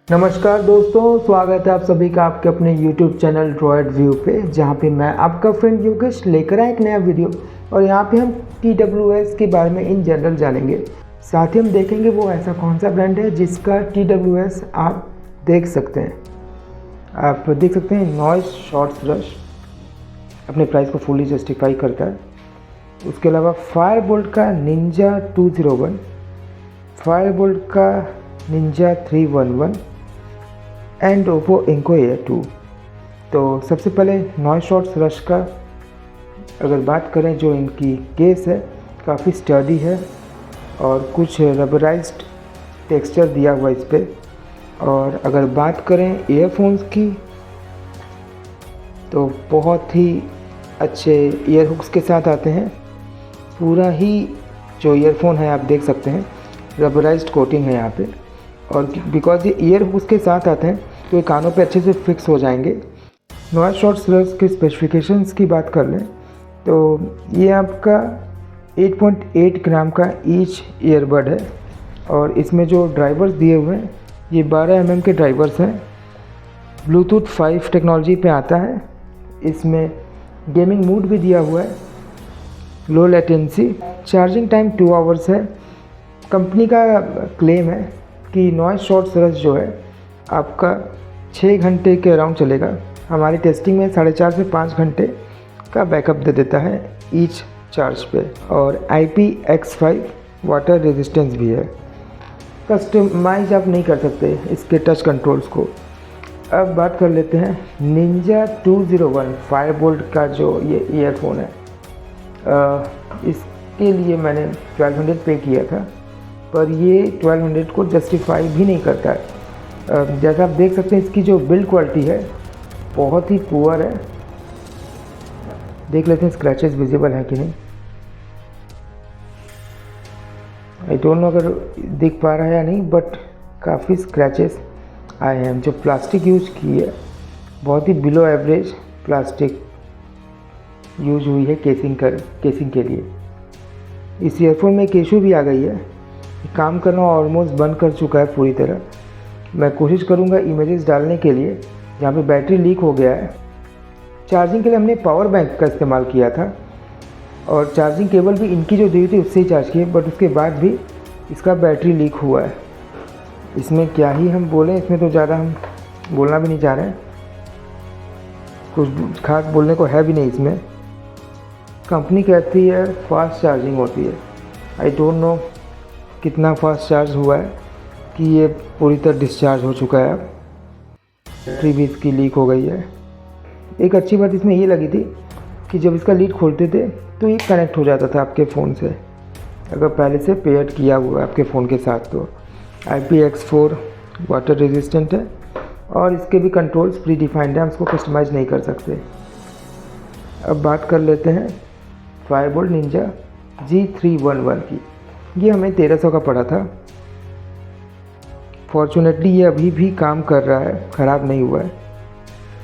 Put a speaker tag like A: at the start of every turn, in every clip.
A: नमस्कार दोस्तों, स्वागत है आप सभी का आपके अपने YouTube चैनल ड्रॉइड व्यू पे, जहाँ पे मैं आपका फ्रेंड योगेश लेकर आया एक नया वीडियो। और यहाँ पे हम TWS के बारे में इन जनरल जानेंगे। साथ ही हम देखेंगे वो ऐसा कौन सा ब्रांड है जिसका TWS आप देख सकते हैं। आप देख सकते हैं नॉइस शॉर्ट्स रश अपने प्राइस को फुली जस्टिफाई करता है। उसके अलावा फायरबोल्ट का निंजा 201, फायरबोल्ट का Ninja 311 and Oppo Enco Air 2। तो सबसे पहले नॉइस शॉर्ट्स रश का अगर बात करें, जो इनकी केस है काफ़ी स्टडी है और कुछ रबराइज्ड टेक्सचर दिया हुआ इस पर। और अगर बात करें ईयरफोन्स की, तो बहुत ही अच्छे ईयर हुक्स के साथ आते हैं। पूरा ही जो ईयरफोन है आप देख सकते हैं रबराइज्ड कोटिंग है यहाँ पे। और बिकॉज ये ईयर हुक्स के साथ आते हैं तो ये कानों पे अच्छे से फिक्स हो जाएंगे। नॉइस शॉर्ट्स रश के स्पेसिफिकेशंस की बात कर लें तो ये आपका 8.8 ग्राम का ईच ईयरबड है। और इसमें जो ड्राइवर्स दिए हुए हैं ये 12 mm के ड्राइवर्स हैं। ब्लूटूथ 5 टेक्नोलॉजी पे आता है। इसमें गेमिंग मोड भी दिया हुआ है, low latency. Charging time 2 hours है। कंपनी का क्लेम है कि नॉइस शॉर्ट्स रश जो है आपका 6 घंटे के अराउंड चलेगा। हमारी टेस्टिंग में 4.5 से 5 घंटे का बैकअप दे देता है ईच चार्ज पे। और IPX5 वाटर रेजिस्टेंस भी है। कस्टमाइज आप नहीं कर सकते इसके टच कंट्रोल्स को। अब बात कर लेते हैं निंजा 201 फायरबोल्ट का जो ये ईयरफोन है। इसके लिए मैंने 1200 पे किया था, पर ये 1200 को जस्टिफाई भी नहीं करता है। जैसा आप देख सकते हैं इसकी जो बिल्ड क्वालिटी है बहुत ही पुअर है। देख लेते हैं स्क्रैचेस विजिबल है कि नहीं। आई डोंट नो अगर दिख पा रहा है या नहीं, बट काफ़ी स्क्रैचेस आए हैं। जो प्लास्टिक यूज की है बहुत ही बिलो एवरेज प्लास्टिक यूज हुई है केसिंग के लिए। इस ईयरफोन में एक इशू भी आ गई है, काम करना ऑलमोस्ट बंद कर चुका है पूरी तरह। मैं कोशिश करूंगा इमेजेस डालने के लिए जहाँ पे बैटरी लीक हो गया है। चार्जिंग के लिए हमने पावर बैंक का इस्तेमाल किया था और चार्जिंग केबल भी इनकी जो दी थी उससे ही चार्ज किए, बट उसके बाद भी इसका बैटरी लीक हुआ है। इसमें क्या ही हम बोलें, इसमें तो ज़्यादा हम बोलना भी नहीं चाह रहे हैं, कुछ खास बोलने को है भी नहीं इसमें। कंपनी कहती है फास्ट चार्जिंग होती है। आई डोंट नो कितना फास्ट चार्ज हुआ है कि ये पूरी तरह डिस्चार्ज हो चुका है। अब बैटरी भी इसकी लीक हो गई है। एक अच्छी बात इसमें ये लगी थी कि जब इसका लीड खोलते थे तो ये कनेक्ट हो जाता था आपके फ़ोन से, अगर पहले से पेयर्ड किया हुआ है आपके फ़ोन के साथ। तो IPX4 वाटर रेजिस्टेंट है और इसके भी कंट्रोल्स प्री डिफाइंड है, हम इसको कस्टमाइज़ नहीं कर सकते। अब बात कर लेते हैं फायरबोल्ट निंजा G311 की। ये हमें 1300 का पड़ा था। फॉर्चुनेटली ये अभी भी काम कर रहा है, ख़राब नहीं हुआ है।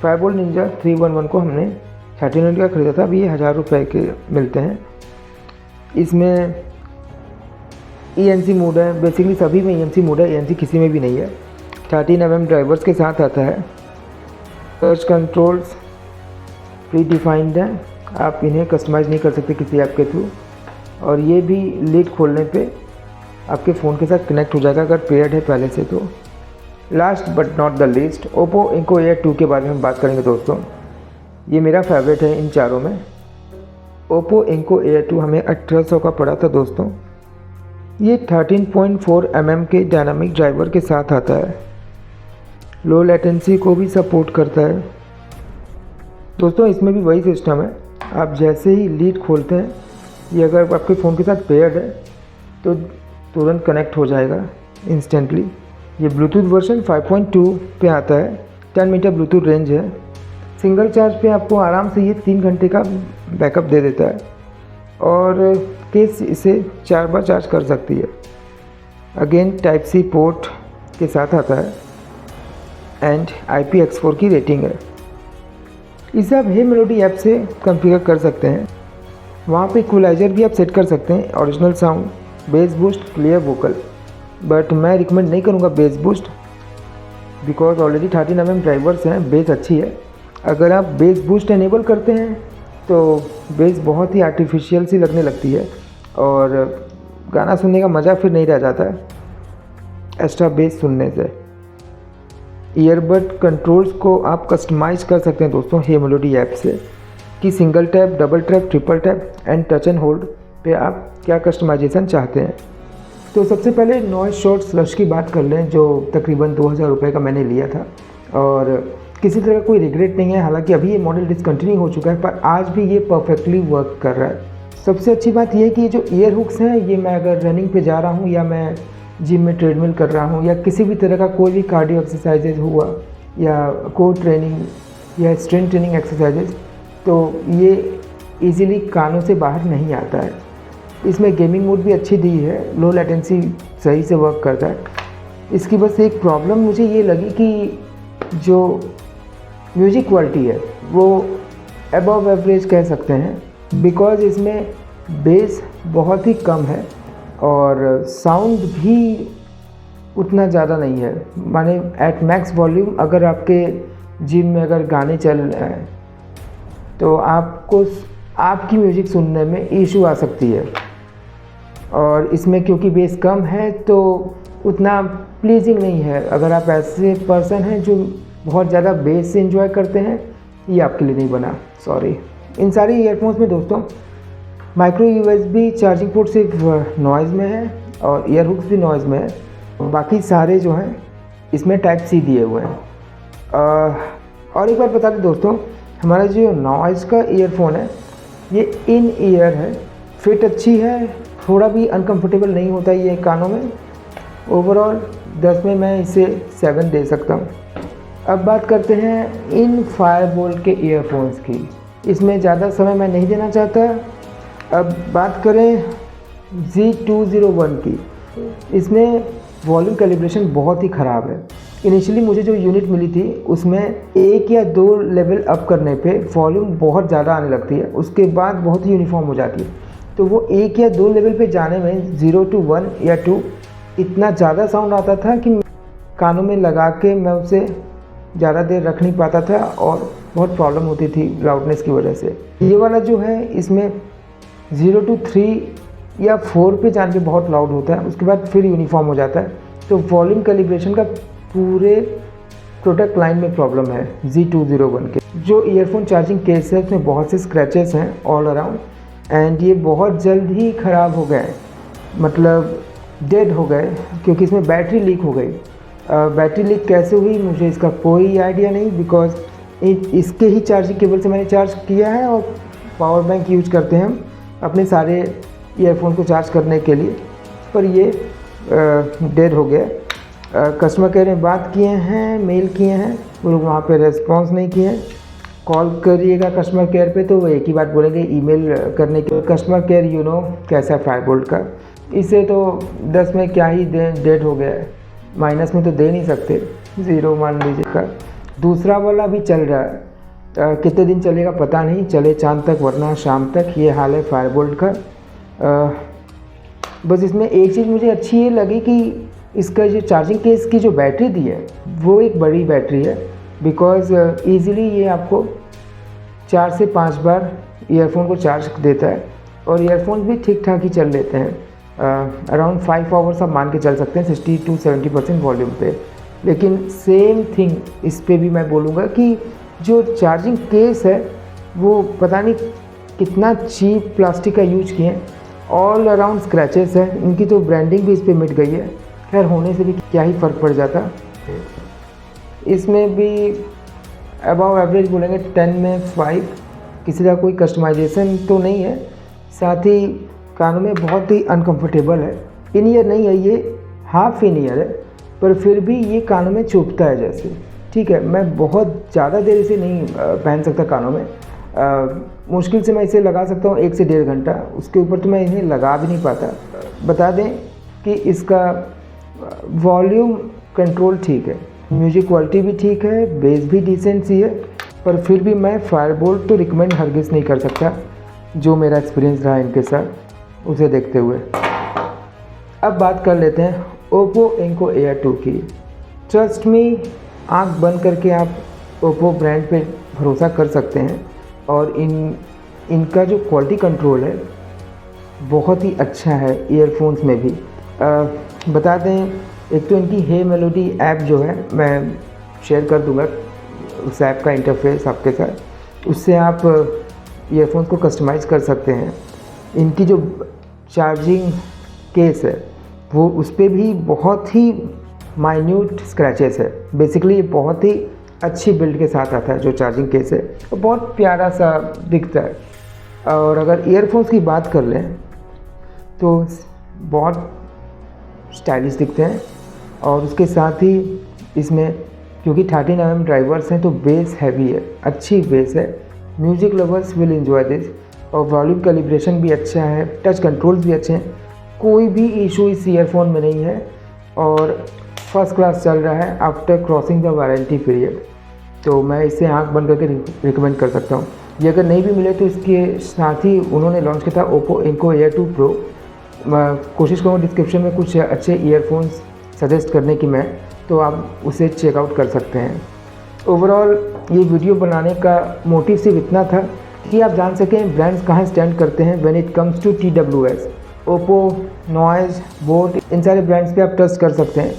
A: फायरबोल्ट निंजा 311 को हमने 1300 का ख़रीदा था, अभी ये 1000 रुपये के मिलते हैं। इसमें ENC मोड है, बेसिकली सभी में ENC मोड है, ANC किसी में भी नहीं है। 13 mm ड्राइवर्स के साथ आता है। टच कंट्रोल्स प्री डिफाइंड हैं, आप इन्हें कस्टमाइज़ नहीं कर सकते किसी ऐप के थ्रू। और ये भी लीड खोलने पे आपके फ़ोन के साथ कनेक्ट हो जाएगा अगर पेयर्ड है पहले से तो। Last but not the least Oppo Enco Air 2 के बारे में हम बात करेंगे दोस्तों। ये मेरा फेवरेट है इन चारों में। ओप्पो एंको एयर 2 हमें 1800 का पड़ा था दोस्तों। ये 13.4 mm के डायनामिक ड्राइवर के साथ आता है। लो लेटेंसी को भी सपोर्ट करता है दोस्तों। इसमें भी वही सिस्टम है, आप जैसे ही लीड खोलते हैं ये अगर आपके फ़ोन के साथ पेयर्ड है तो तुरंत कनेक्ट हो जाएगा इंस्टेंटली। ये ब्लूटूथ वर्जन 5.2 पे आता है। 10 मीटर ब्लूटूथ रेंज है। सिंगल चार्ज पे आपको आराम से ये 3 घंटे का बैकअप दे देता है और केस इसे 4 बार चार्ज कर सकती है। अगेन Type-C पोर्ट के साथ आता है एंड IPX4 की रेटिंग है। इसे आप हे मेलोडी ऐप से कॉन्फ़िगर कर सकते हैं। वहाँ पे इक्वलाइज़र भी आप सेट कर सकते हैं, original sound, base boost, clear vocal. But मैं रिकमेंड नहीं करूँगा base boost, because already 13 mm drivers हैं, बेस अच्छी है। अगर आप बेस बूस्ट इनेबल करते हैं तो बेस बहुत ही आर्टिफिशियल सी लगने लगती है और गाना सुनने का मज़ा फिर नहीं रह जाता है एक्स्ट्रा बेस सुनने से। ईयरबड कंट्रोल्स को आप कस्टमाइज़ कर सकते हैं दोस्तों हे मेलोडी ऐप से, कि single tap, double tap, triple tap and touch and hold पे आप क्या कस्टमाइजेशन चाहते हैं। तो सबसे पहले नॉइस शॉर्ट स्लश की बात कर लें, जो तकरीबन 2000 रुपये का मैंने लिया था और किसी तरह कोई रिग्रेट नहीं है। हालांकि अभी ये मॉडल डिसकंटिन्यू हो चुका है, पर आज भी ये परफेक्टली वर्क कर रहा है। सबसे अच्छी बात ये है कि ये जो ईयर हुक्स हैं, ये मैं अगर रनिंग पे जा रहा हूँ या मैं जिम में ट्रेडमिल कर रहा हूँ या किसी भी तरह का कोई भी कार्डियो एक्सरसाइजेज हुआ या कोर ट्रेनिंग या स्ट्रेंथ ट्रेनिंग एक्सरसाइजेज, तो ये ईज़िली कानों से बाहर नहीं आता है। इसमें गेमिंग मोड भी अच्छी दी है, लो लेटेंसी सही से वर्क करता है। इसकी बस एक प्रॉब्लम मुझे ये लगी कि जो म्यूज़िक क्वालिटी है वो अबव एवरेज कह सकते हैं, बिकॉज़ इसमें बेस बहुत ही कम है और साउंड भी उतना ज़्यादा नहीं है। माने एट मैक्स वॉल्यूम अगर आपके जिम में अगर गाने चल रहे हैं तो आपको आपकी म्यूज़िक सुनने में इशू आ सकती है। और इसमें क्योंकि बेस कम है तो उतना प्लीजिंग नहीं है। अगर आप ऐसे पर्सन हैं जो बहुत ज़्यादा बेस से एंजॉय करते हैं, ये आपके लिए नहीं बना, सॉरी। इन सारे ईयरफोन्स में दोस्तों माइक्रो यूएसबी चार्जिंग पोर्ट सिर्फ नॉइज़ में है और ईयर हुक्स भी नॉइज़ में है। बाकी सारे जो हैं इसमें टाइप सी दिए हुए हैं। और एक बार बता दें दोस्तों, हमारा जो नॉइज़ का ईयरफोन है ये इन ईयर है, फिट अच्छी है, थोड़ा भी अनकंफर्टेबल नहीं होता ये कानों में। ओवरऑल 10 में मैं इसे 7 दे सकता हूँ। अब बात करते हैं इन फायरबोल्ट के ईयरफोन्स की। इसमें ज़्यादा समय मैं नहीं देना चाहता। अब बात करें Z201 की, इसमें वॉल्यूम कैलिब्रेशन बहुत ही ख़राब है। इनिशियली मुझे जो यूनिट मिली थी उसमें 1 या 2 लेवल अप करने पे वॉल्यूम बहुत ज़्यादा आने लगती है, उसके बाद बहुत ही यूनिफॉर्म हो जाती है। तो वो 1 या 2 लेवल पे जाने में 0 to 1 या 2 इतना ज़्यादा साउंड आता था कि कानों में लगा के मैं उसे ज़्यादा देर रख नहीं पाता था और बहुत प्रॉब्लम होती थी लाउडनेस की वजह से। ये वाला जो है इसमें 0 to 3 या 4 पे जाने पे बहुत लाउड होता है, उसके बाद फिर यूनिफॉर्म हो जाता है। तो वॉल्यूम कैलिब्रेशन का पूरे प्रोडक्ट लाइन में प्रॉब्लम है Z201 के। जो ईयरफोन चार्जिंग केस है उसमें बहुत से स्क्रैचेस हैं ऑल अराउंड एंड ये बहुत जल्द ही ख़राब हो गए, मतलब डेड हो गए, क्योंकि इसमें बैटरी लीक हो गई। बैटरी लीक कैसे हुई मुझे इसका कोई आइडिया नहीं, बिकॉज इसके ही चार्जिंग केबल से मैंने चार्ज किया है और पावर बैंक यूज करते हैं हम अपने सारे ईयरफोन को चार्ज करने के लिए, पर ये डेड हो गया। कस्टमर केयर में बात किए हैं, मेल किए हैं, वो लोग वहाँ पे रेस्पॉन्स नहीं किए हैं। कॉल करिएगा कस्टमर केयर पे तो वो एक ही बात बोलेंगे ईमेल करने के। कस्टमर केयर यू नो कैसा है फायरबोल्ट का, इसे तो 10 में क्या ही डेड हो गया है, माइनस में तो दे नहीं सकते, 0 मान लीजिएगा। दूसरा वाला भी चल रहा है, कितने दिन चलेगा पता नहीं, चले चांद तक वरना शाम तक, ये हाल है फायरबोल्ट का। बस इसमें एक चीज़ मुझे अच्छी ये लगी कि इसका जो चार्जिंग केस की जो बैटरी दी है वो एक बड़ी बैटरी है, बिकॉज़ ईज़िली ये आपको 4 से 5 बार ईयरफोन को चार्ज देता है और ईयरफोन भी ठीक ठाक ही चल लेते हैं। अराउंड 5 आवर्स आप मान के चल सकते हैं 60 to 70% वॉल्यूम पे। लेकिन सेम थिंग इस पे भी मैं बोलूँगा कि जो चार्जिंग केस है वो पता नहीं कितना चीप प्लास्टिक का यूज किए हैं, ऑल अराउंड स्क्रैचेस है, इनकी तो ब्रांडिंग भी इस पर मिट गई है। खैर होने से भी क्या ही फ़र्क पड़ जाता। इसमें भी अबाव एवरेज बोलेंगे 10 में 5, किसी का कोई कस्टमाइजेशन तो नहीं है, साथ ही कानों में बहुत ही अनकंफर्टेबल है। इन ईयर नहीं है, ये हाफ इन ईयर है, पर फिर भी ये कानों में चुभता है जैसे। ठीक है, मैं बहुत ज़्यादा देर इसे नहीं पहन सकता कानों में, मुश्किल से मैं इसे लगा सकता हूँ 1 से 1.5 घंटा, उसके ऊपर तो मैं इन्हें लगा भी नहीं पाता। बता दें कि इसका वॉल्यूम कंट्रोल ठीक है, म्यूज़िक क्वालिटी भी ठीक है, बेस भी डिसेंट सी है, पर फिर भी मैं फायरबोल्ट तो रिकमेंड हरगिज़ नहीं कर सकता, जो मेरा एक्सपीरियंस रहा इनके साथ उसे देखते हुए। अब बात कर लेते हैं ओप्पो एंको एयर 2 की। ट्रस्ट मी, आंख बंद करके आप ओप्पो ब्रांड पे भरोसा कर सकते हैं। और इनका जो क्वालिटी कंट्रोल है बहुत ही अच्छा है ईयरफोन्स में भी। बता दें, एक तो इनकी हे मेलोडी ऐप जो है मैं शेयर कर दूंगा उस ऐप का इंटरफेस आपके साथ, उससे आप ईयरफोन्स को कस्टमाइज़ कर सकते हैं। इनकी जो चार्जिंग केस है वो उस पर भी बहुत ही माइन्यूट स्क्रैचेस है। बेसिकली ये बहुत ही अच्छी बिल्ड के साथ आता है जो चार्जिंग केस है, वो बहुत प्यारा सा दिखता है। और अगर ईयरफोन्स की बात कर लें तो बहुत स्टाइलिश दिखते हैं। और उसके साथ ही इसमें क्योंकि 13mm ड्राइवर्स हैं तो बेस हैवी है, अच्छी बेस है। Music lovers will enjoy this. और वॉल्यूम कैलिब्रेशन भी अच्छा है, टच कंट्रोल्स भी अच्छे हैं, कोई भी इशू इस ईयरफोन में नहीं है। और फर्स्ट क्लास चल रहा है after crossing the warranty period, तो मैं इसे आंख बंद करके रिकमेंड कर सकता हूँ। ये अगर नहीं भी मिले तो इसके साथ ही उन्होंने लॉन्च किया था ओप्पो इनको एयर 2 प्रो। मैं कोशिश करूँगा डिस्क्रिप्शन में कुछ अच्छे ईयरफोन्स सजेस्ट करने की मैं, तो आप उसे चेकआउट कर सकते हैं। ओवरऑल ये वीडियो बनाने का मोटिव सिर्फ इतना था कि आप जान सकें ब्रांड्स कहाँ स्टैंड करते हैं when it comes to TWS। Oppo, Noise, boat, इन सारे ब्रांड्स पे आप ट्रस्ट कर सकते हैं।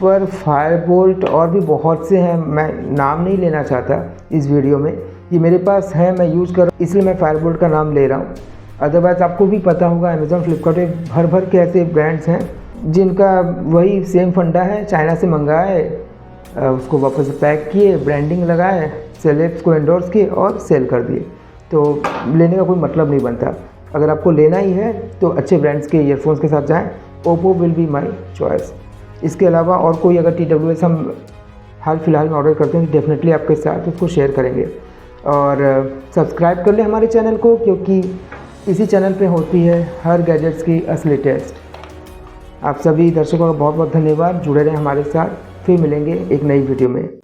A: पर फायरबोल्ट और भी बहुत से हैं, मैं नाम नहीं लेना चाहता इस वीडियो में। ये मेरे पास है, मैं यूज़ कर, इसलिए मैं फायरबोल्ट का नाम ले रहा हूँ। अदरवाइज़ आपको भी पता होगा अमेज़ॉन, फ्लिपकार्ट पे भर भर के ऐसे ब्रांड्स हैं जिनका वही सेम फंडा है, चाइना से मंगाए, उसको वापस पैक किए, ब्रांडिंग लगाए, सेलेब्स को एंडोर्स किए और सेल कर दिए। तो लेने का कोई मतलब नहीं बनता। अगर आपको लेना ही है तो अच्छे ब्रांड्स के ईयरफोन्स के साथ जाएँ। Oppo will be my choice. इसके अलावा और कोई अगर TWS हम हाल फिलहाल में ऑर्डर करते हैं तो डेफिनेटली आपके साथ उसको शेयर करेंगे। और सब्सक्राइब कर लें हमारे चैनल को, क्योंकि इसी चैनल पे होती है हर गैजेट्स की असली टेस्ट। आप सभी दर्शकों का बहुत बहुत धन्यवाद। जुड़े रहें हमारे साथ, फिर मिलेंगे एक नई वीडियो में।